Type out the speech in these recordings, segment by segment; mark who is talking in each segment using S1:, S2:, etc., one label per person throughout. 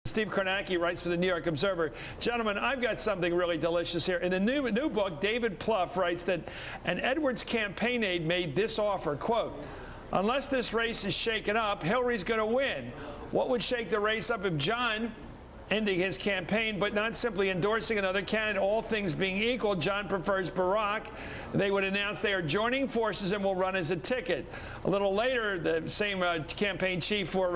S1: Steve Kornacki writes for the New York Observer. Gentlemen, I've got something really delicious here. In the new book, David Plouffe writes that an Edwards campaign aide made this offer, quote, "Unless this race is shaken up, Hillary's going to win. What would shake the race up if John, ending his campaign, but not simply endorsing another candidate, all things being equal, John prefers Barack, they would announce they are joining forces and will run as a ticket." A little later, the same campaign chief for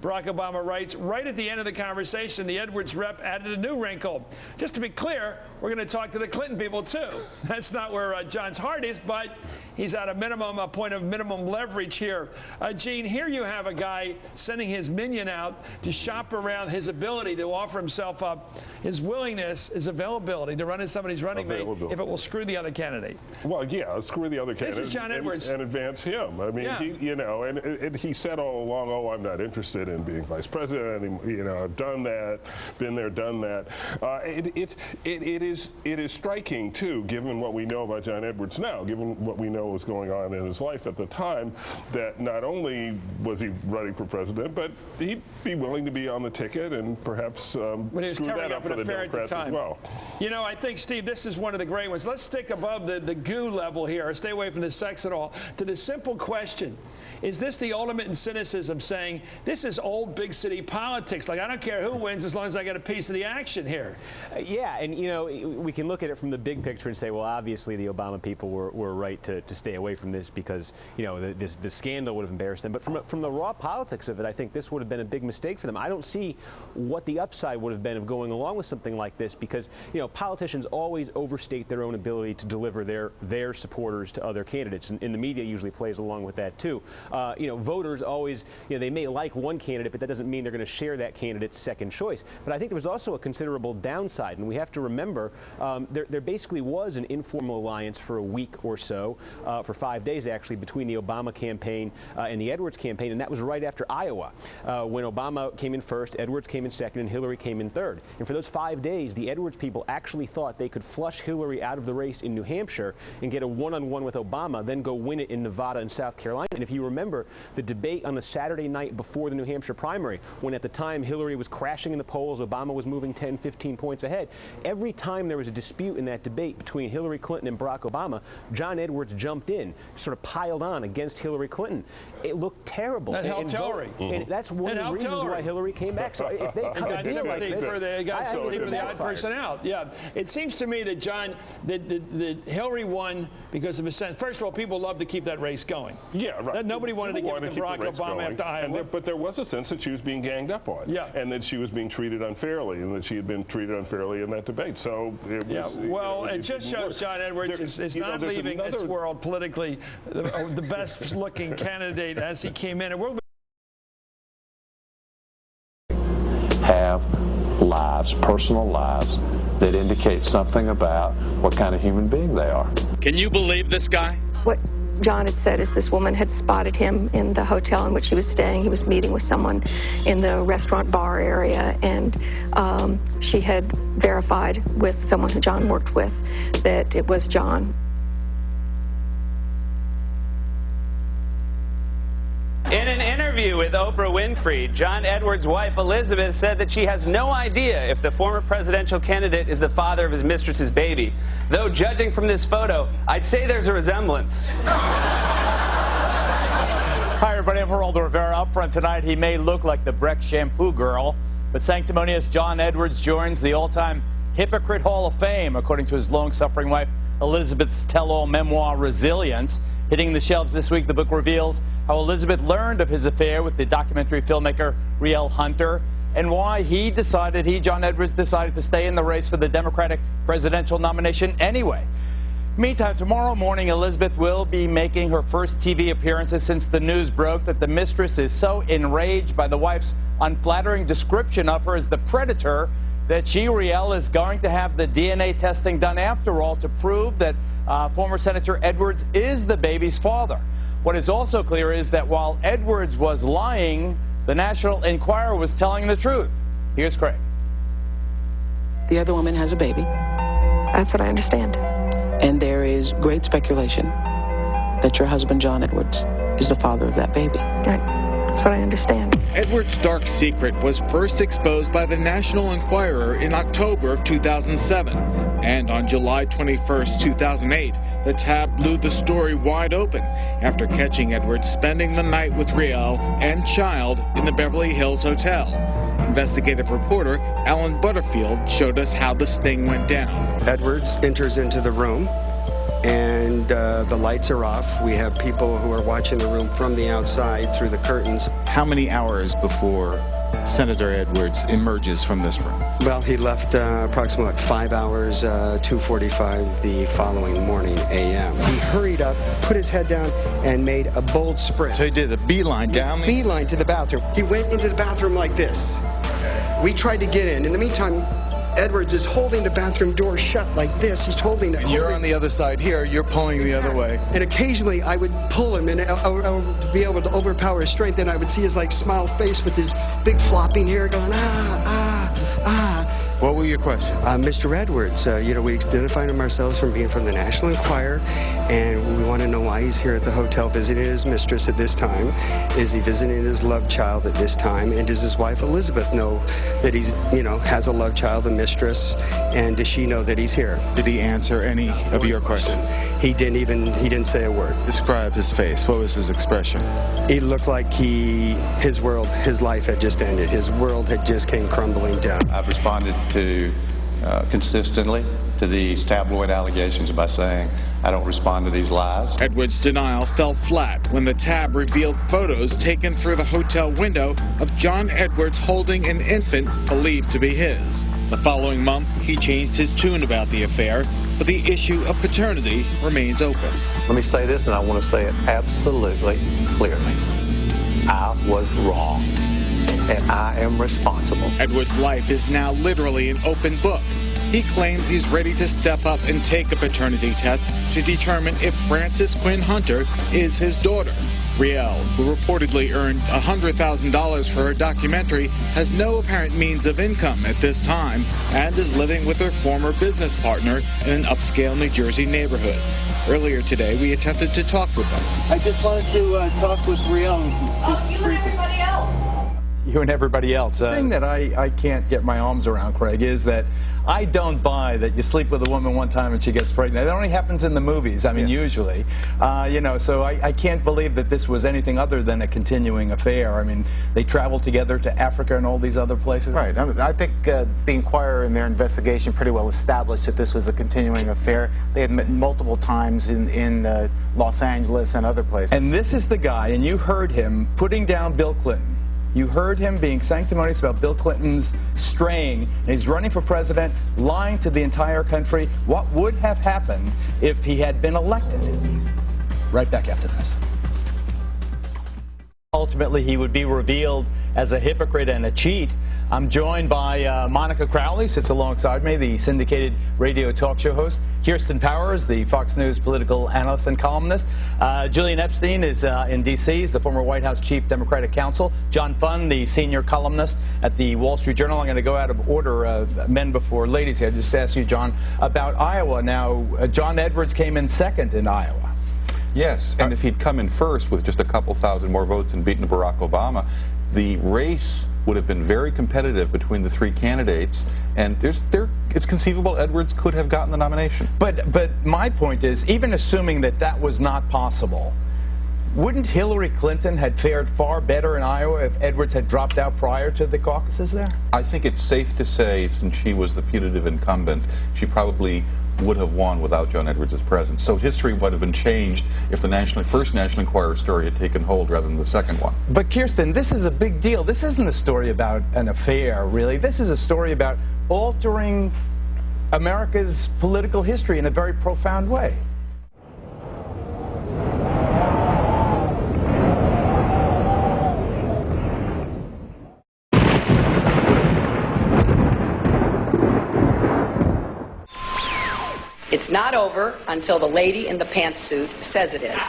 S1: Barack Obama writes, right at the end of the conversation, the Edwards rep added a new wrinkle. Just to be clear, we're going to talk to the Clinton people, too. That's not where John's heart is, but he's at a point of minimum leverage here. Gene, here you have a guy sending his minion out to shop around his ability to offer himself up, his willingness, his availability to run as somebody's running mate if it will screw the other candidate.
S2: Well, yeah, screw the other candidate.
S1: This is John Edwards.
S2: And advance him. I mean,
S1: yeah.
S2: and he said all along, oh, I'm not interested in being vice president. I've done that, been there, done that. It is striking, too, given what we know about John Edwards now, given what we know was going on in his life at the time, that not only was he running for president, but he'd be willing to be on the ticket and perhaps screw that up for the Democrats as well.
S1: You know, I think, Steve, this is one of the great ones. Let's stick above the goo level here, stay away from the sex at all, to the simple question. Is this the ultimate in cynicism, saying this is old big city politics? Like, I don't care who wins as long as I get a piece of the action here.
S3: Yeah, and, you know, we can look at it from the big picture and say, well, obviously the Obama people were right to stay away from this because, you know, the scandal would have embarrassed them. But from the raw politics of it, I think this would have been a big mistake for them. I don't see what the upside would have been of going along with something like this because, you know, politicians always overstate their own ability to deliver their supporters to other candidates. And the media usually plays along with that, too. You know, voters always, you know, they may like one candidate, but that doesn't mean they're going to share that candidate's second choice. But I think there was also a considerable downside, and we have to remember there basically was an informal alliance for a week or so, for 5 days actually, between the Obama campaign and the Edwards campaign, and that was right after Iowa, when Obama came in first, Edwards came in second, and Hillary came in third. And for those 5 days, the Edwards people actually thought they could flush Hillary out of the race in New Hampshire and get a one-on-one with Obama, then go win it in Nevada and South Carolina. And if you remember the debate on the Saturday night before the New Hampshire primary, when at the time Hillary was crashing in the polls, Obama was moving 10, 15 points ahead. Every time there was a dispute in that debate between Hillary Clinton and Barack Obama, John Edwards jumped in, sort of piled on against Hillary Clinton. It looked terrible.
S1: That helped Hillary.
S3: And that's one of the reasons why Hillary came back. So if they cut a deal like this,
S1: they got sympathy for the odd person out. Yeah, it seems to me that that Hillary won because of his sense. First of all, people love to keep that race going.
S2: Yeah, right.
S1: Nobody wanted to give it to Barack Obama after Iowa.
S2: But there was a sense that she was being ganged up on.
S1: Yeah.
S2: And that she was being treated unfairly, and that she had been treated unfairly in that debate. So it was.
S1: Yeah. Well, it just shows John Edwards is not leaving this world politically the best-looking candidate as he came in.
S4: Have lives, personal lives, that indicate something about what kind of human being they are.
S5: Can you believe this guy?
S6: What John had said is this woman had spotted him in the hotel in which he was staying. He was meeting with someone in the restaurant bar area, and she had verified with someone who John worked with that it was John.
S7: In an interview with Oprah Winfrey, John Edwards' wife Elizabeth said that she has no idea if the former presidential candidate is the father of his mistress's baby. Though judging from this photo, I'd say there's a resemblance.
S5: Hi, everybody. I'm Geraldo Rivera. Up front tonight, he may look like the Breck shampoo girl, but sanctimonious John Edwards joins the all-time Hypocrite Hall of Fame, according to his long-suffering wife Elizabeth's tell-all memoir, Resilience. Hitting the shelves this week, the book reveals how Elizabeth learned of his affair with the documentary filmmaker Rielle Hunter and why John Edwards, decided to stay in the race for the Democratic presidential nomination anyway. Meantime, tomorrow morning, Elizabeth will be making her first TV appearances since the news broke that the mistress is so enraged by the wife's unflattering description of her as the predator that she, Rielle, is going to have the DNA testing done after all to prove that former Senator Edwards is the baby's father. What is also clear is that while Edwards was lying, the National Enquirer was telling the truth. Here's Craig.
S8: The other woman has a baby.
S6: That's what I understand.
S8: And there is great speculation that your husband, John Edwards, is the father of that baby.
S6: That's what I understand.
S9: Edwards' dark secret was first exposed by the National Enquirer in October of 2007. And on July 21st, 2008, the tab blew the story wide open after catching Edwards spending the night with Riel and child in the Beverly Hills Hotel. Investigative reporter Alan Butterfield showed us how the sting went down.
S10: Edwards enters into the room, and the lights are off. We have people who are watching the room from the outside through the curtains.
S9: How many hours before Senator Edwards emerges from this room?
S10: Well, he left approximately 5 hours, 2:45 the following morning a.m. He hurried up, put his head down, and made a bold sprint.
S9: So he did a beeline down?
S10: Beeline to the bathroom. He went into the bathroom like this. We tried to get in. In the meantime, Edwards is holding the bathroom door shut like this. He's holding it.
S9: And you're on the other side here. You're pulling the other way.
S10: And occasionally I would pull him and I would be able to overpower his strength, and I would see his smile face with his big flopping hair going,
S9: What were your questions?
S10: Mr. Edwards, we identified him ourselves from being from the National Enquirer, and we want to know why he's here at the hotel visiting his mistress at this time. Is he visiting his love child at this time? And does his wife Elizabeth know that he's, has a love child, a mistress? And does she know that he's here?
S9: Did he answer any of your questions?
S10: He didn't say a word.
S9: Describe his face. What was his expression?
S10: He looked like his life had just ended. His world had just came crumbling down.
S11: I've responded to consistently to these tabloid allegations by saying I don't respond to these lies.
S9: Edwards' denial fell flat when the tab revealed photos taken through the hotel window of John Edwards holding an infant believed to be his. The following month, he changed his tune about the affair, but the issue of paternity remains open.
S4: Let me say this, and I want to say it absolutely clearly. I was wrong, and I am responsible.
S9: Edwards' life is now literally an open book. He claims he's ready to step up and take a paternity test to determine if Frances Quinn Hunter is his daughter. Riel, who reportedly earned $100,000 for her documentary, has no apparent means of income at this time and is living with her former business partner in an upscale New Jersey neighborhood. Earlier today, we attempted to talk with them.
S12: I just wanted to talk with Riel.
S5: You and everybody else. The thing that I can't get my arms around, Craig, is that I don't buy that you sleep with a woman one time and she gets pregnant. That only happens in the movies, usually. So I can't believe that this was anything other than a continuing affair. I mean, they traveled together to Africa and all these other places.
S12: Right. I think the Enquirer in their investigation pretty well established that this was a continuing affair. They had met multiple times in Los Angeles and other places.
S5: And this is the guy, and you heard him putting down Bill Clinton. You heard him being sanctimonious about Bill Clinton's straying, and he's running for president, lying to the entire country. What would have happened if he had been elected? Right back after this. Ultimately, he would be revealed as a hypocrite and a cheat. I'm joined by Monica Crowley, sits alongside me, the syndicated radio talk show host. Kirsten Powers, the Fox News political analyst and columnist. Julian Epstein is in D.C., is the former White House chief Democratic counsel. John Funn, the senior columnist at the Wall Street Journal. I'm going to go out of order of men before ladies here. Just ask you, John, about Iowa. Now, John Edwards came in second in Iowa.
S13: Yes, and if he'd come in first with just a couple thousand more votes and beaten Barack Obama, the race would have been very competitive between the three candidates, and it's conceivable Edwards could have gotten the nomination.
S5: But my point is, even assuming that was not possible, wouldn't Hillary Clinton had fared far better in Iowa if Edwards had dropped out prior to the caucuses there?
S13: I think it's safe to say, since she was the putative incumbent, she probably would have won without John Edwards' presence. So history would have been changed if the first National Enquirer story had taken hold rather than the second one.
S5: But Kirsten, this is a big deal. This isn't a story about an affair, really. This is a story about altering America's political history in a very profound way.
S14: It's not over until the lady in the pantsuit says it is.